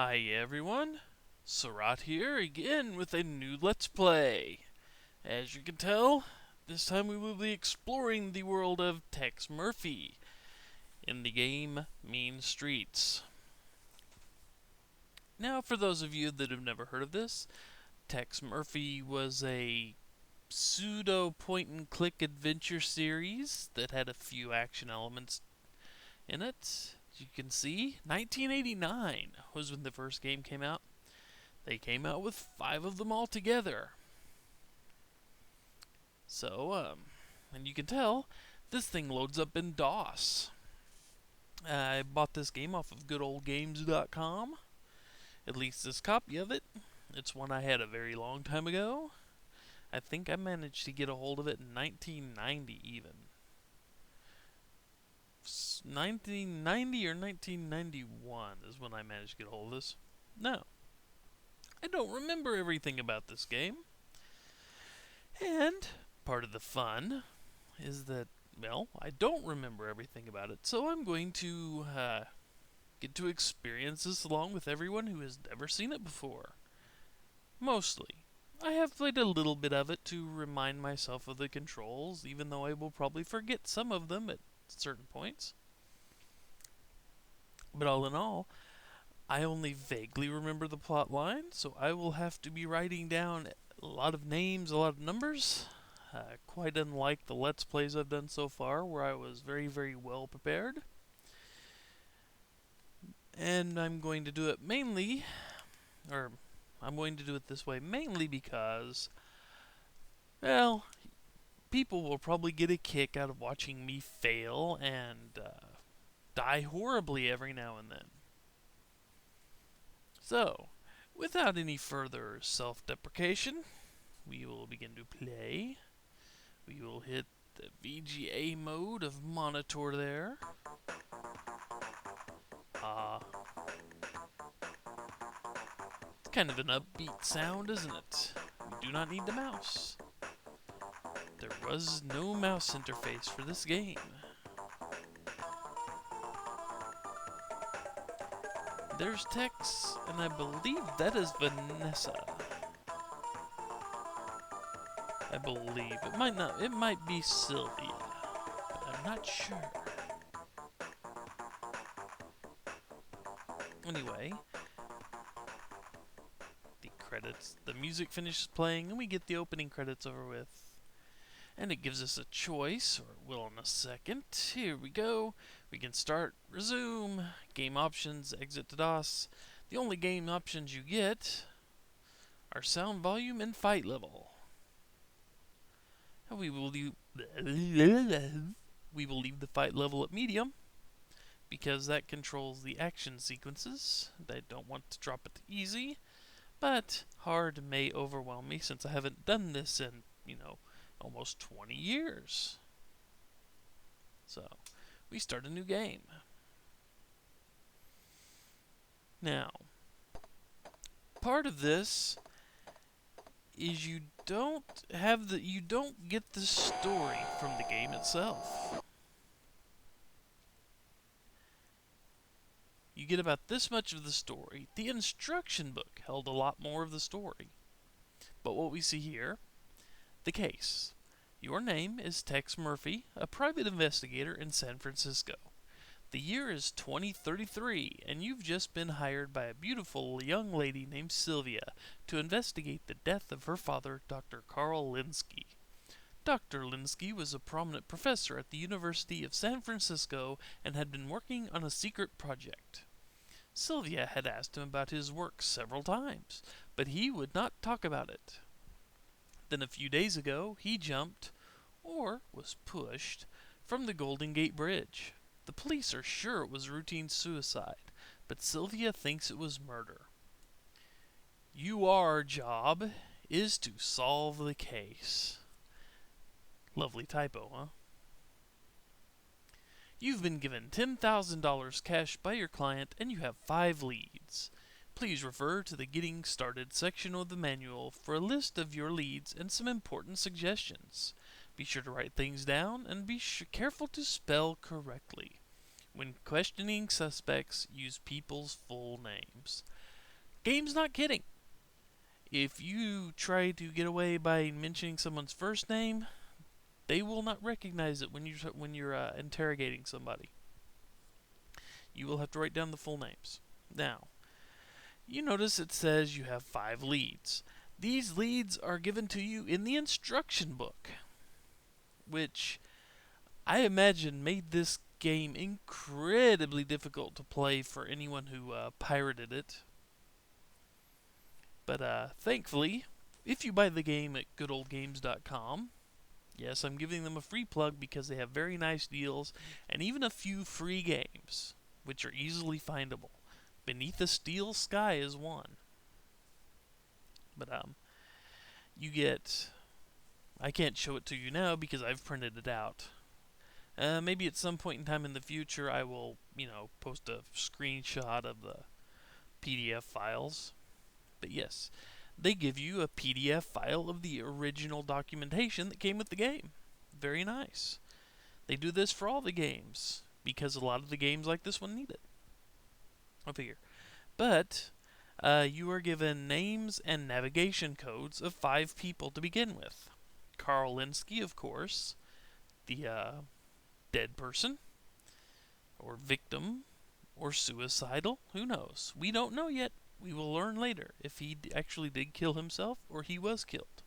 Hi everyone, Surat here again with a new Let's Play. As you can tell, this time we will be exploring the world of Tex Murphy in the game Mean Streets. Now, for those of you that have never heard of this, Tex Murphy was a pseudo point-and-click adventure series that had a few action elements in it. As you can see, 1989 was when the first game came out. They came out with 5 of them all together. So, and you can tell, this thing loads up in DOS. I bought this game off of goodoldgames.com. At least this copy of it. It's one I had a very long time ago. I think I managed to get a hold of it in 1990 even. 1990 or 1991 is when I managed to get a hold of this. No, I don't remember everything about this game. And part of the fun is that, well, I don't remember everything about it, so I'm going to get to experience this along with everyone who has never seen it before. Mostly. I have played a little bit of it to remind myself of the controls, even though I will probably forget some of them at certain points. But all in all, I only vaguely remember the plot line, so I will have to be writing down a lot of names, a lot of numbers. Quite unlike the Let's Plays I've done so far, where I was very, very well prepared. And I'm going to do it mainly, or I'm going to do it this way mainly because, well, people will probably get a kick out of watching me fail and die horribly every now and then. So, without any further self-deprecation, we will begin to play. We will hit the VGA mode of monitor there. It's kind of an upbeat sound, isn't it? We do not need the mouse. There was no mouse interface for this game. There's Tex, and I believe that is Vanessa. I believe. It might be Sylvia, but I'm not sure. Anyway, the music finishes playing, and we get the opening credits over with. And it gives us a choice, or it will in a second. Here we go. We can start, resume, game options, exit to DOS. The only game options you get are sound volume and fight level. And we will leave the fight level at medium, because that controls the action sequences. I don't want to drop it to easy, but hard may overwhelm me since I haven't done this in, almost 20 years. So, we start a new game. Now, part of this is you don't get the story from the game itself. You get about this much of the story. The instruction book held a lot more of the story. But what we see here, the case. Your name is Tex Murphy, a private investigator in San Francisco. The year is 2033, and you've just been hired by a beautiful young lady named Sylvia to investigate the death of her father, Dr. Carl Linsky. Dr. Linsky was a prominent professor at the University of San Francisco and had been working on a secret project. Sylvia had asked him about his work several times, but he would not talk about it. Then a few days ago, he jumped, or was pushed, from the Golden Gate Bridge. The police are sure it was routine suicide, but Sylvia thinks it was murder. Your job is to solve the case. Lovely typo, huh? You've been given $10,000 cash by your client, and you have 5 leads. Please refer to the Getting Started section of the manual for a list of your leads and some important suggestions. Be sure to write things down and be careful to spell correctly. When questioning suspects, use people's full names. Game's not kidding. If you try to get away by mentioning someone's first name, they will not recognize it when you're interrogating somebody. You will have to write down the full names. Now, you notice it says you have 5 leads. These leads are given to you in the instruction book, which I imagine made this game incredibly difficult to play for anyone who pirated it. But thankfully, if you buy the game at goodoldgames.com, yes, I'm giving them a free plug because they have very nice deals and even a few free games, which are easily findable. Beneath a Steel Sky is one. But you get. I can't show it to you now because I've printed it out. Maybe at some point in time in the future I will, post a screenshot of the PDF files. But yes, they give you a PDF file of the original documentation that came with the game. Very nice. They do this for all the games because a lot of the games like this one need it. I figure. But you are given names and navigation codes of 5 people to begin with. Carl Linsky, of course, the dead person, or victim, or suicidal. Who knows? We don't know yet. We will learn later if he actually did kill himself or he was killed.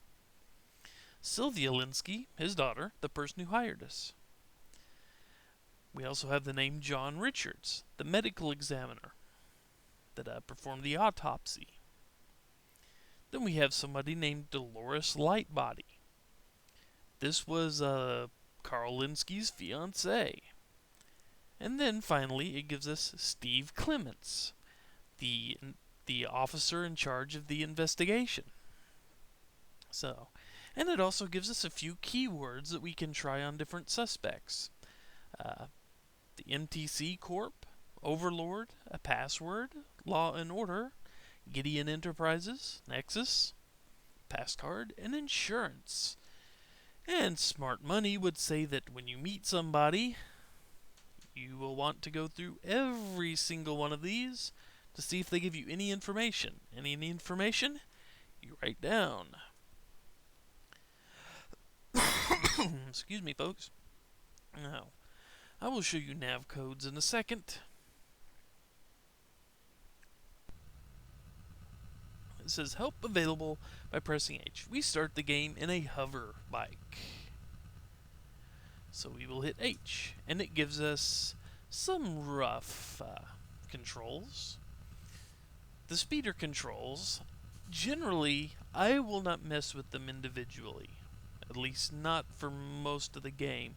Sylvia Linsky, his daughter, the person who hired us. We also have the name John Richards, the medical examiner that performed the autopsy. Then we have somebody named Dolores Lightbody. This was Carl Linsky's fiancée. And then finally it gives us Steve Clements, the officer in charge of the investigation. So, and it also gives us a few keywords that we can try on different suspects. The MTC Corp, Overlord, a password, Law and Order, Gideon Enterprises, Nexus, Passcard, and Insurance. And Smart Money would say that when you meet somebody, you will want to go through every single one of these to see if they give you any information. Any information, you write down. Excuse me, folks. Now, I will show you nav codes in a second. It says help available by pressing H. We start the game in a hover bike. So we will hit H, and it gives us some rough controls. The speeder controls, generally, I will not mess with them individually. At least not for most of the game.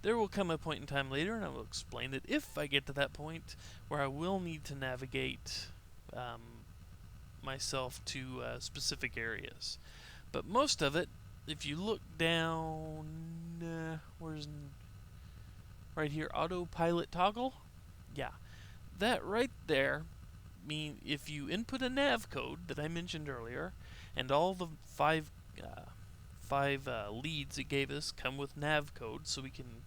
There will come a point in time later, and I will explain it if I get to that point, where I will need to navigate myself to specific areas. But most of it, if you look down, where's right here, autopilot toggle? Yeah, that right there mean if you input a nav code that I mentioned earlier, and all the five leads it gave us come with nav codes, so we can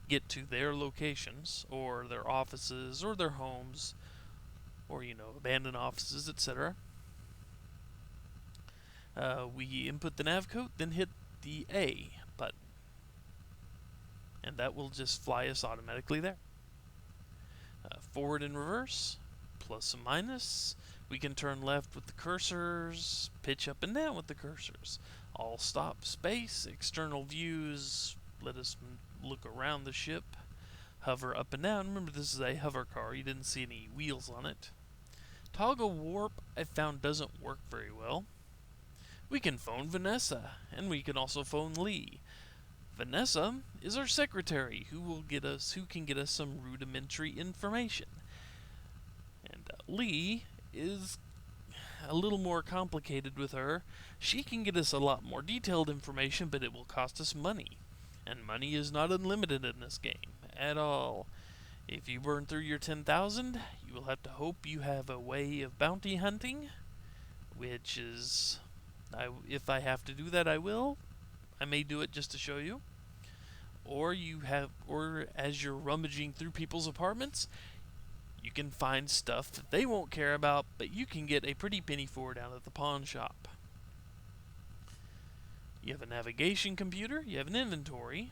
get to their locations or their offices or their homes or abandoned offices, etc. We input the nav code, then hit the A button, and that will just fly us automatically there. Forward and reverse, plus and minus. We can turn left with the cursors, pitch up and down with the cursors. All stop, space, external views, let us look around the ship. Hover up and down. Remember, this is a hover car. You didn't see any wheels on it. Toggle warp, I found, doesn't work very well. We can phone Vanessa, and we can also phone Lee. Vanessa is our secretary, who can get us some rudimentary information. And Lee is a little more complicated with her. She can get us a lot more detailed information, but it will cost us money. And money is not unlimited in this game at all. If you burn through your 10,000, you will have to hope you have a way of bounty hunting, which is, if I have to do that, I will. I may do it just to show you. Or as you're rummaging through people's apartments, You can find stuff that they won't care about, but you can get a pretty penny for down at the pawn shop. You have a navigation computer, you have an inventory,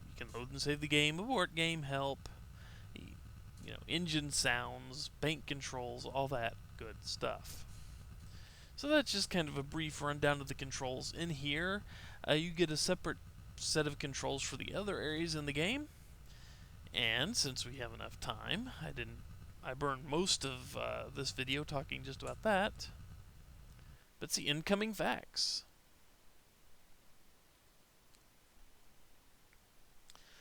you can load and save the game, abort game, help, engine sounds, bank controls, all that good stuff. So that's just kind of a brief rundown of the controls. In here, you get a separate set of controls for the other areas in the game. And since we have enough time, I burned most of this video talking just about that. But see, incoming facts.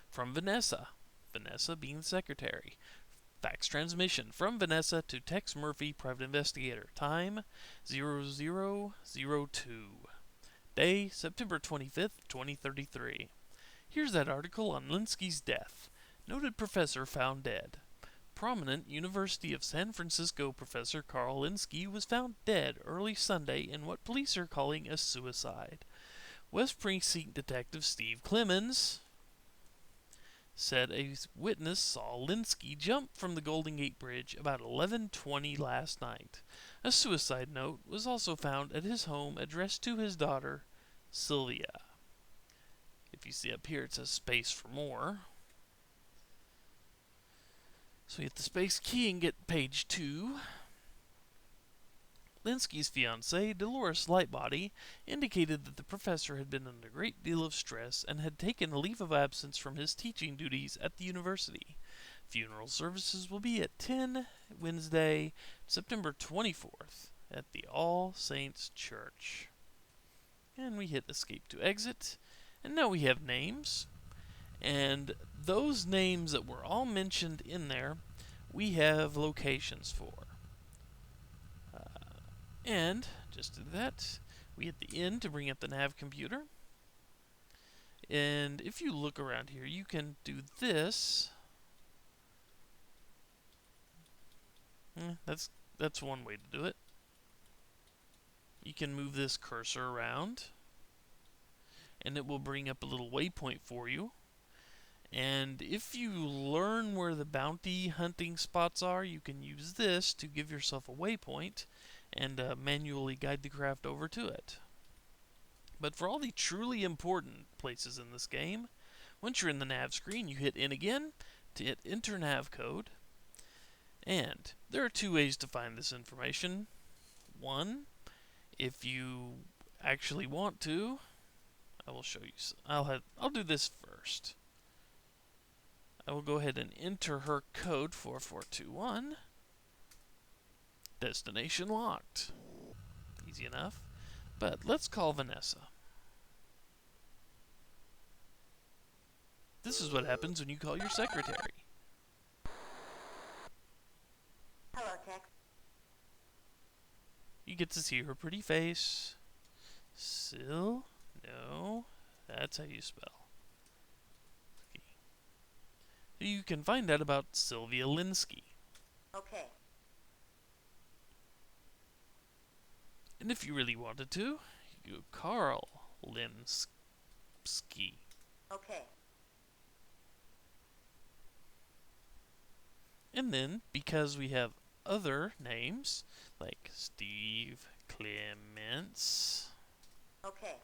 From Vanessa. Vanessa being the secretary. Fax transmission from Vanessa to Tex Murphy, private investigator. Time 0002. Day September 25th, 2033. Here's that article on Linsky's death. Noted professor found dead. Prominent University of San Francisco professor Carl Linsky was found dead early Sunday in what police are calling a suicide. West Precinct Detective Steve Clemens said a witness saw Linsky jump from the Golden Gate Bridge about 11:20 last night. A suicide note was also found at his home addressed to his daughter, Sylvia. If you see up here, it says space for more. So you hit the space key and get page 2. Linsky's fiancée, Dolores Lightbody, indicated that the professor had been under a great deal of stress and had taken a leave of absence from his teaching duties at the university. Funeral services will be at 10 Wednesday, September 24th at the All Saints Church. And we hit escape to exit. And now we have names. And those names that were all mentioned in there, we have locations for. And, just to do that, we hit the N to bring up the nav computer. And if you look around here, you can do this. That's one way to do it. You can move this cursor around, and it will bring up a little waypoint for you. And if you learn where the bounty hunting spots are, you can use this to give yourself a waypoint and manually guide the craft over to it. But for all the truly important places in this game, once you're in the nav screen, you hit N again to hit enter nav code. And there are 2 ways to find this information. One, if you actually want to, I will show you. I'll do this first. I will go ahead and enter her code 4421. Destination locked. Easy enough. But let's call Vanessa. This is what happens when you call your secretary. Hello, Tex. You get to see her pretty face. Sil? No. That's how you spell. Okay. You can find out about Sylvia Linsky. Okay. And if you really wanted to, you go Carl Linsky. Okay. And then, because we have other names, like Steve Clements, Okay.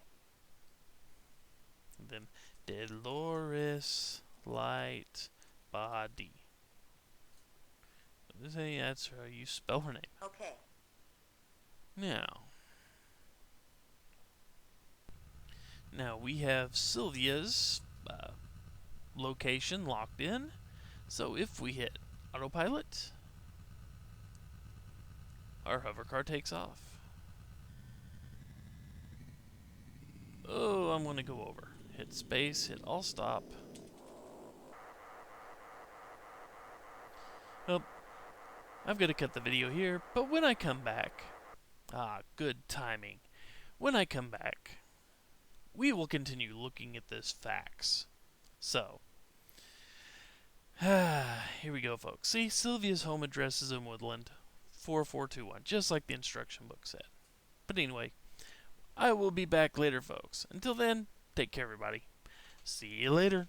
and then Dolores Lightbody. That's how you spell her name. Okay. Now we have Sylvia's location locked in. So if we hit autopilot, our hover car takes off. Oh, I'm going to go over. Hit space, hit all stop. Well, I've got to cut the video here, but when I come back, good timing. When I come back, we will continue looking at this fax. So, here we go, folks. See, Sylvia's home address is in Woodland, 4421, just like the instruction book said. But anyway, I will be back later, folks. Until then, take care, everybody. See you later.